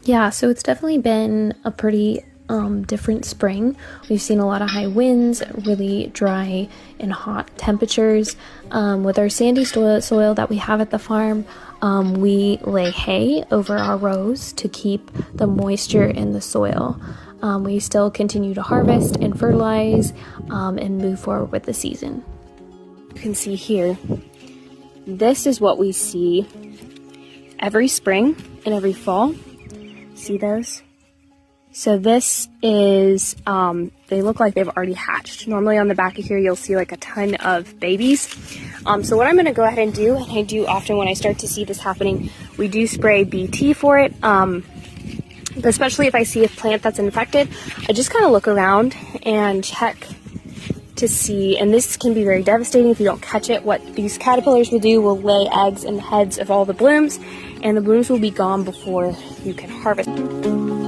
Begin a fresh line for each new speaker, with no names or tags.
Yeah, so it's definitely been a pretty different spring. We've seen a lot of high winds, really dry and hot temperatures. With our sandy soil that we have at the farm, we lay hay over our rows to keep the moisture in the soil. We still continue to harvest and fertilize and move forward with the season. You can see here, this is what we see every spring and every fall. See those? So this is, they look like they've already hatched. Normally on the back of here, you'll see like a ton of babies. So what I'm gonna go ahead and do, and I do often when I start to see this happening, we do spray BT for it. Especially if I see a plant that's infected, I just kind of look around and check to see, and this can be very devastating if you don't catch it. What these caterpillars will do will lay eggs in the heads of all the blooms, and the blooms will be gone before you can harvest them.